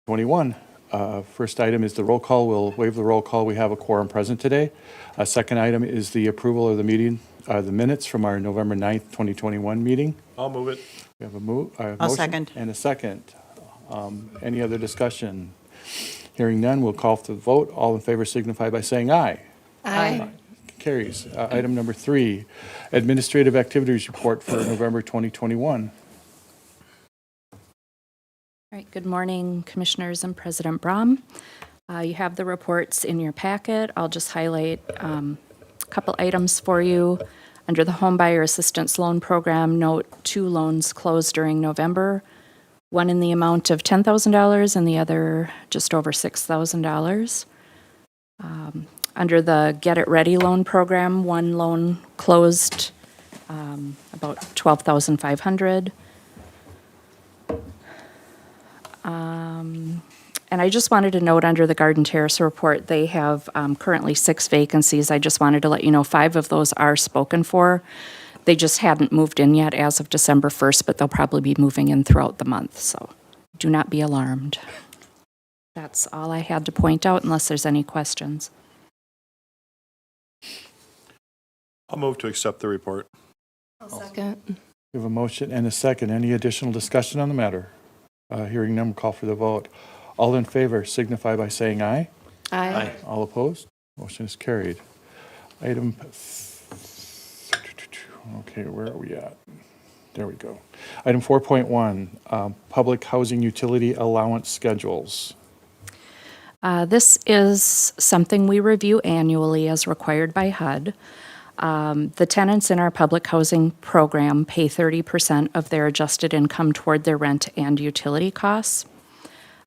21. First item is the roll call. We'll waive the roll call. We have a quorum present today. Second item is the approval of the meeting, the minutes from our November 9th, 2021 meeting. I'll move it. We have a motion second. and a second. Any other discussion? Hearing none, we'll call for the vote. All in favor signify by saying aye. Aye. Carries. Item number 3, administrative activities report for November 2021. All right, good morning, Commissioners and President Brahm. You have the reports in your packet. I'll just highlight a couple items for you. Under the Home Buyer Assistance Loan Program, note 2 loans closed during November, one in the amount of $10,000 and the other just over $6,000. Under the Get It Ready Loan Program, 1 loan closed about $12,500. And I just wanted to note under the Garden Terrace report, they have currently 6 vacancies. I just wanted to let you know 5 of those are spoken for. They just hadn't moved in yet as of December 1st, but they'll probably be moving in throughout the month, so do not be alarmed. That's all I had to point out unless there's any questions. I'll move to accept the report. I'll second. We have a motion and a second. Any additional discussion on the matter? Hearing none, we'll call for the vote. All in favor signify by saying aye. Aye. All opposed? Motion is carried. Item, okay, where are we at? There we go. Item 4.1, public housing utility allowance schedules. This is something we review annually as required by HUD. The tenants in our public housing program pay 30% of their adjusted income toward their rent and utility costs.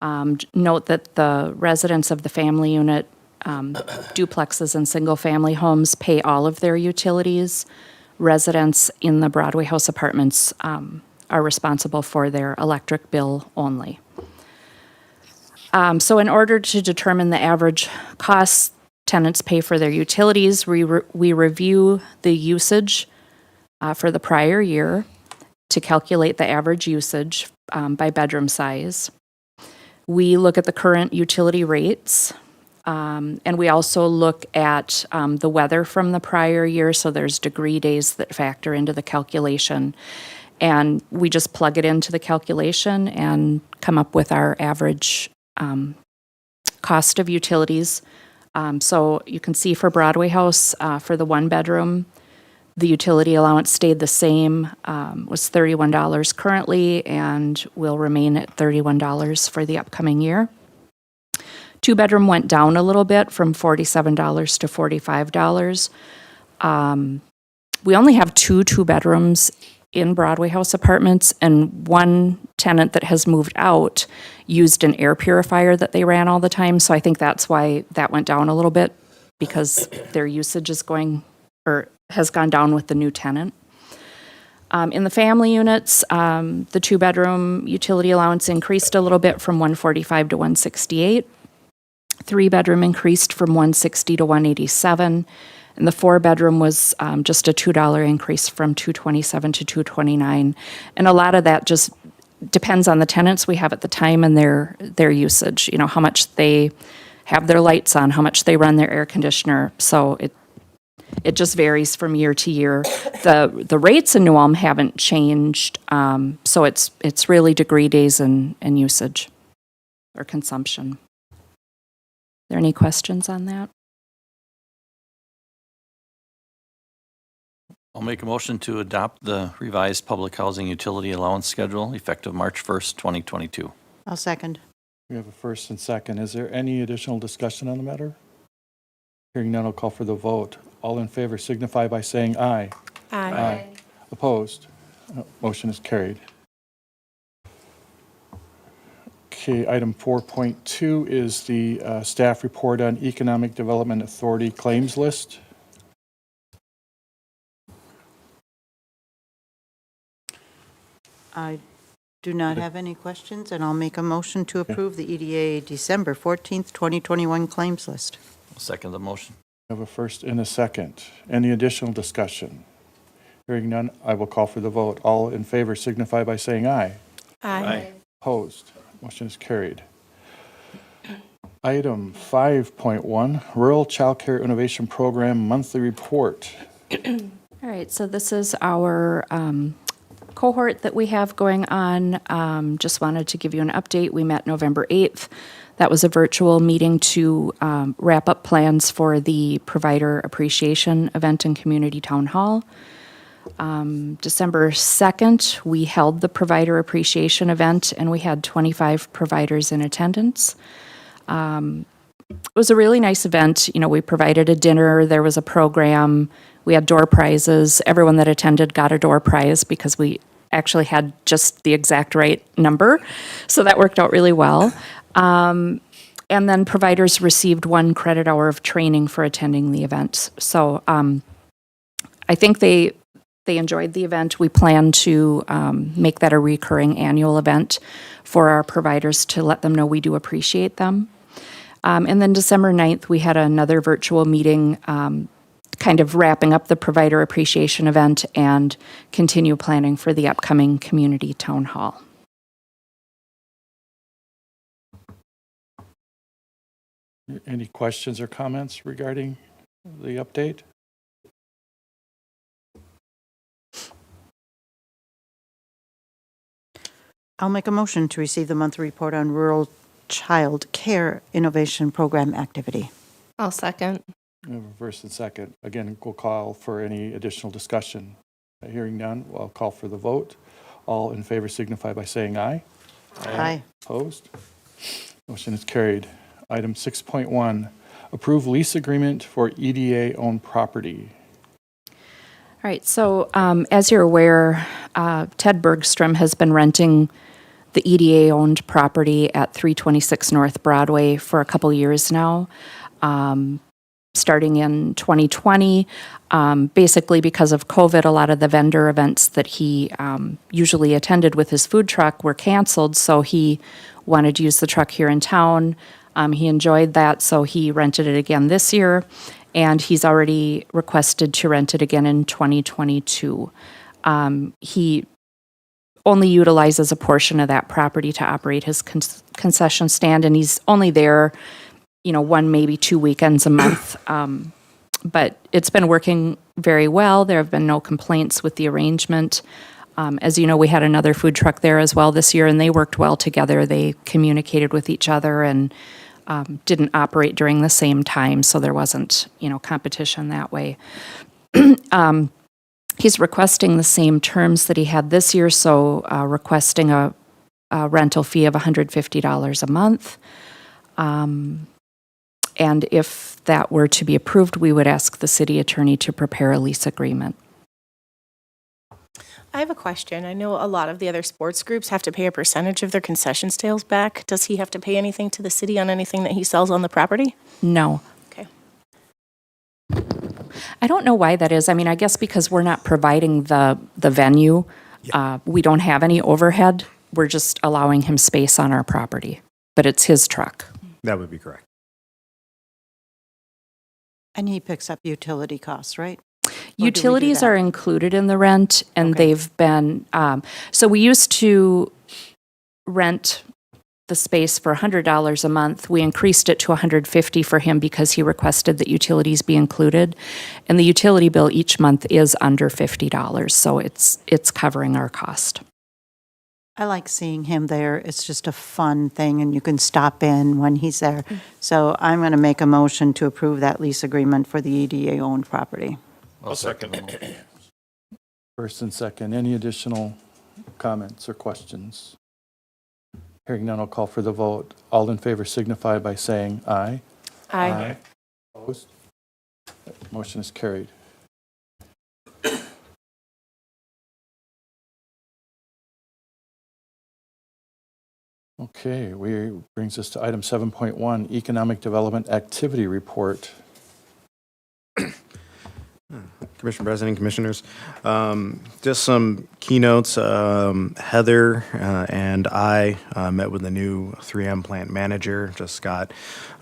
Note that the residents of the family unit, duplexes and single-family homes pay all of their utilities. Residents in the Broadway House apartments are responsible for their electric bill only. So in order to determine the average costs tenants pay for their utilities, we review the usage for the prior year to calculate the average usage by bedroom size. We look at the current utility rates, and we also look at the weather from the prior year, so there's degree days that factor into the calculation. And we just plug it into the calculation and come up with our average cost of utilities. So you can see for Broadway House, for the 1-bedroom, the utility allowance stayed the same, was $31 currently, and will remain at $31 for the upcoming year. 2-bedroom went down a little bit from $47 to $45. We only have 2 2-bedrooms in Broadway House apartments, and 1 tenant that has moved out used an air purifier that they ran all the time, so I think that's why that went down a little bit, because their usage is has gone down with the new tenant. In the family units, the 2-bedroom utility allowance increased a little bit from $145 to $168. 3-bedroom increased from $160 to $187. And the 4-bedroom was just a $2 increase from $227 to $229. And a lot of that just depends on the tenants we have at the time and their usage, how much they have their lights on, how much they run their air conditioner. So it just varies from year to year. The rates in New Ulm haven't changed, so it's really degree days and usage or consumption. Are there any questions on that? I'll make a motion to adopt the revised public housing utility allowance schedule effective March 1st, 2022. I'll second. We have a first and second. Is there any additional discussion on the matter? Hearing none, I'll call for the vote. All in favor signify by saying aye. Aye. Opposed? Motion is carried. Okay, item 4.2 is the staff report on Economic Development Authority claims list. I do not have any questions, and I'll make a motion to approve the EDA December 14th, 2021 claims list. I'll second the motion. I have a first and a second. Any additional discussion? Hearing none, I will call for the vote. All in favor signify by saying aye. Aye. Opposed? Motion is carried. Item 5.1, Rural Child Care Innovation Program Monthly Report. All right, so this is our cohort that we have going on. Just wanted to give you an update. We met November 8th. That was a virtual meeting to wrap up plans for the Provider Appreciation Event and Community Town Hall. December 2nd, we held the Provider Appreciation Event, and we had 25 providers in attendance. It was a really nice event. You know, we provided a dinner, there was a program, we had door prizes. Everyone that attended got a door prize because we actually had just the exact right number. So that worked out really well. And then providers received 1 credit hour of training for attending the event. So I think they enjoyed the event. We plan to make that a recurring annual event for our providers to let them know we do appreciate them. And then December 9th, we had another virtual meeting kind of wrapping up the Provider Appreciation event and continue planning for the upcoming community town hall. Any questions or comments regarding the update? I'll make a motion to receive the monthly report on Rural Child Care Innovation Program activity. I'll second. We have a first and second. Again, we'll call for any additional discussion. Hearing none, I'll call for the vote. All in favor signify by saying aye. Aye. Opposed? Motion is carried. Item 6.1, approve lease agreement for EDA Owned Property. All right, so as you're aware, Ted Bergstrom has been renting the EDA owned property at 326 North Broadway for a couple years now, starting in 2020. Basically, because of COVID, a lot of the vendor events that he usually attended with his food truck were canceled, so he wanted to use the truck here in town. He enjoyed that, so he rented it again this year, and he's already requested to rent it again in 2022. He only utilizes a portion of that property to operate his concession stand, and he's only there, 1, maybe 2 weekends a month. But it's been working very well. There have been no complaints with the arrangement. As you know, we had another food truck there as well this year, and they worked well together. They communicated with each other and didn't operate during the same time, so there wasn't, competition that way. He's requesting the same terms that he had this year, so requesting a rental fee of $150 a month. And if that were to be approved, we would ask the city attorney to prepare a lease agreement. I have a question. I know a lot of the other sports groups have to pay a percentage of their concession sales back. Does he have to pay anything to the city on anything that he sells on the property? No. Okay. I don't know why that is. I mean, I guess because we're not providing the venue. We don't have any overhead. We're just allowing him space on our property. But it's his truck. That would be correct. And he picks up utility costs, right? Or do we do Utilities that? are included in the rent, and Okay. they've been, so we used to rent the space for $100 a month. We increased it to $150 for him because he requested that utilities be included. And the utility bill each month is under $50, so it's covering our cost. I like seeing him there. It's just a fun thing, and you can stop in when he's there. So I'm going to make a motion to approve that lease agreement for the EDA owned property. I'll second the motion. First and second, any additional comments or questions? Hearing none, I'll call for the vote. All in favor signify by saying aye. Aye. Opposed? Motion is carried. Okay, brings us to item 7.1, Economic Development Activity Report. Commissioner President, Commissioners. Just some keynotes. Heather and I met with the new 3M plant manager. Just got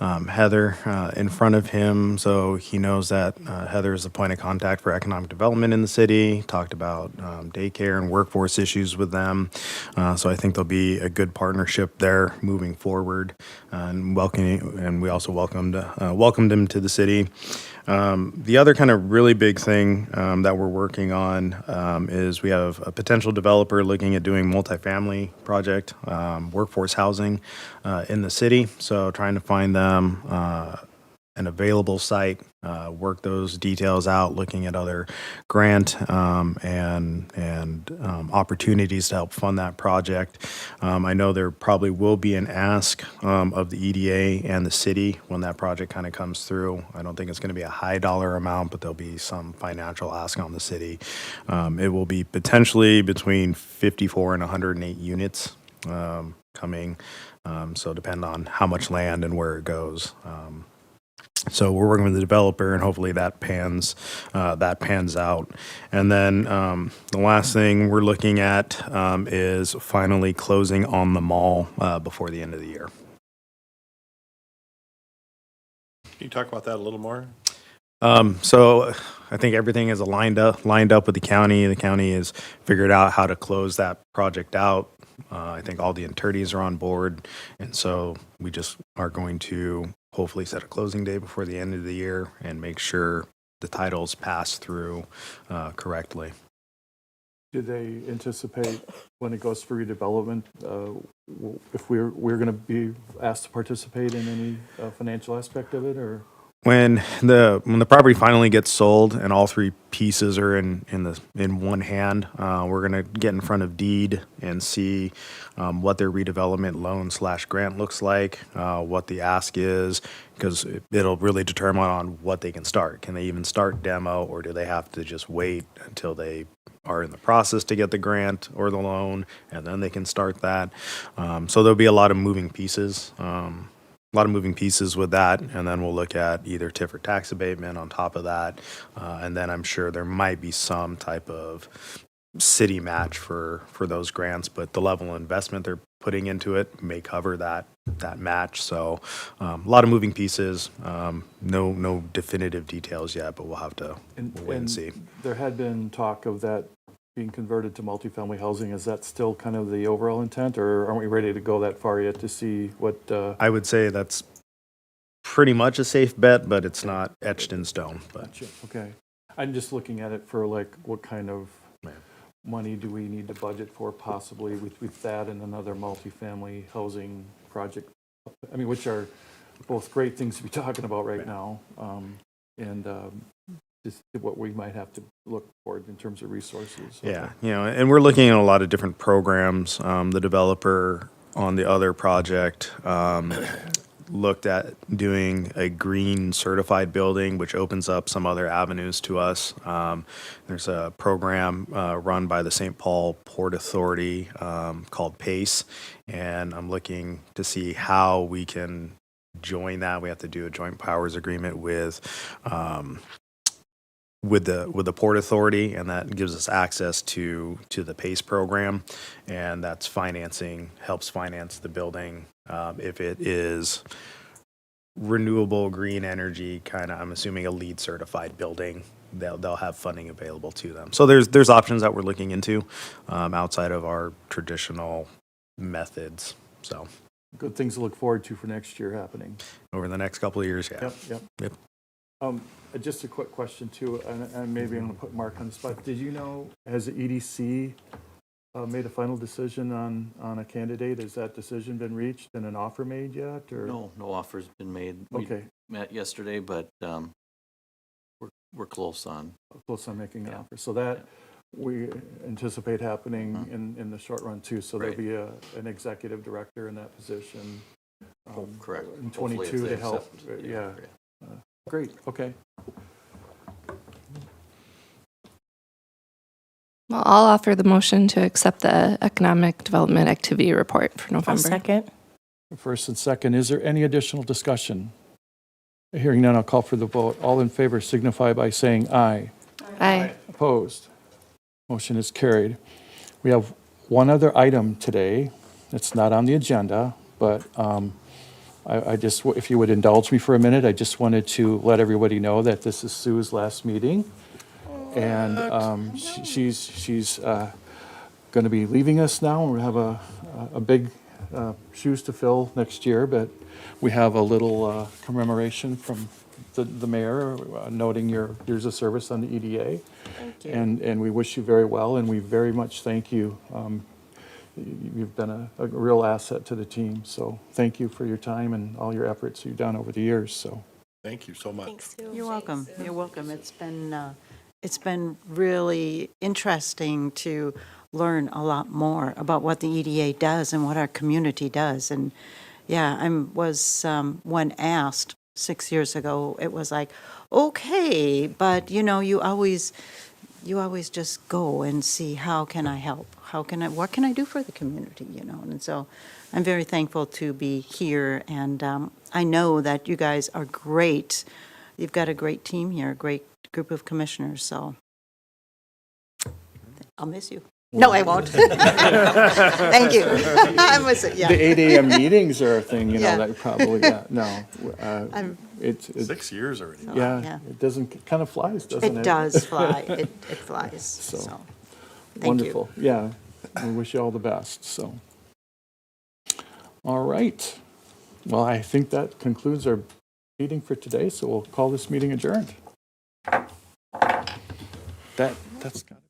Heather in front of him, so he knows that Heather is the point of contact for economic development in the city. Talked about daycare and workforce issues with them. So I think there'll be a good partnership there moving forward. And we also welcomed him to the city. The other kind of really big thing that we're working on is we have a potential developer looking at doing multifamily project, workforce housing in the city. So trying to find them an available site, work those details out, looking at other grant and opportunities to help fund that project. I know there probably will be an ask of the EDA and the city when that project kind of comes through. I don't think it's going to be a high dollar amount, but there'll be some financial ask on the city. It will be potentially between 54 and 108 units coming. So depend on how much land and where it goes. So we're working with the developer, and hopefully that pans out. And then the last thing we're looking at is finally closing on the mall before the end of the year. Can you talk about that a little more? So I think everything is lined up with the county. The county has figured out how to close that project out. I think all the attorneys are on board, and so we just are going to hopefully set a closing day before the end of the year and make sure the titles pass through correctly. Do they anticipate when it goes for redevelopment, if we're going to be asked to participate in any financial aspect of it, or? When the property finally gets sold and all three pieces are in one hand, we're gonna get in front of deed and see what their redevelopment loan / grant looks like, what the ask is, because it'll really determine on what they can start. Can they even start demo, or do they have to just wait until they are in the process to get the grant or the loan, and then they can start that? So there'll be a lot of moving pieces. With that, and then we'll look at either TIF or tax abatement on top of that, and then I'm sure there might be some type of city match for those grants, but the level of investment they're putting into it may cover that match. So a lot of moving pieces, no definitive details yet, but we'll have to wait and see. There had been talk of that being converted to multifamily housing. Is that still kind of the overall intent, or aren't we ready to go that far yet to see what? I would say that's pretty much a safe bet, but it's not etched in stone. But Gotcha. Okay. I'm just looking at it for like what kind of Yeah. money do we need to budget for possibly with that and another multifamily housing project? I mean, which are both great things to be talking about right now. And just what we might have to look for in terms of resources. yeah, and we're looking at a lot of different programs. The developer on the other project looked at doing a green certified building, which opens up some other avenues to us. There's a program run by the St. Paul Port Authority called PACE, and I'm looking to see how we can join that. We have to do a joint powers agreement with the Port Authority, and that gives us access to the PACE program, and that's helps finance the building if it is renewable green energy, kind of, I'm assuming a LEED certified building. They'll have funding available to them. So there's options that we're looking into outside of our traditional methods. So Good things to look forward to for next year happening. over the next couple of years, yeah. Yep. Just a quick question too, and maybe I'm going to put Mark on the spot. Did you know, has the EDC made a final decision on a candidate? Has that decision been reached and an offer made yet? Or? No offer's been made. Okay. We met yesterday, but we're close on. Close on making an Yeah. offer. So that we anticipate happening in the short run too. So Right. there'll be an executive director in that position. Correct. In Hopefully if 22 they to help. accept, Yeah. Great. Okay. Well, I'll offer the motion to accept the Economic Development Activity Report for I'll November. second. First and second, is there any additional discussion? Hearing none, I'll call for the vote. All in favor signify by saying aye. Aye. Opposed? Motion is carried. We have one other item today. It's not on the agenda, but I just, if you would indulge me for a minute, I just wanted to let everybody know that this is Sue's last meeting. And she's going to be leaving us now. We have a big shoes to fill next year, but we have a little commemoration from the mayor noting your years of service on the EDA. Thank you. And we wish you very well, and we very much thank you. You've been a real asset to the team, so thank you for your time and all your efforts you've done over the years, so. Thank you so much. Thanks, Sue. You're welcome. You're welcome. It's been really interesting to learn a lot more about what the EDA does and what our community does. And yeah, when asked 6 years ago, it was like, okay, but you always just go and see, how can I help? What can I do for the community, And so I'm very thankful to be here, and I know that you guys are great. You've got a great team here, a great group of commissioners, so I'll miss you. No, I won't. Thank you. I miss it, yeah. The 8 a.m. meetings are a thing, Yeah. that probably, no. It's, 6 years already. yeah, it kind of flies, doesn't it? It does fly. It flies, So, so. Thank you. wonderful. Yeah, we wish you all the best, so. All right. Well, I think that concludes our meeting for today, so we'll call this meeting adjourned. That's got it.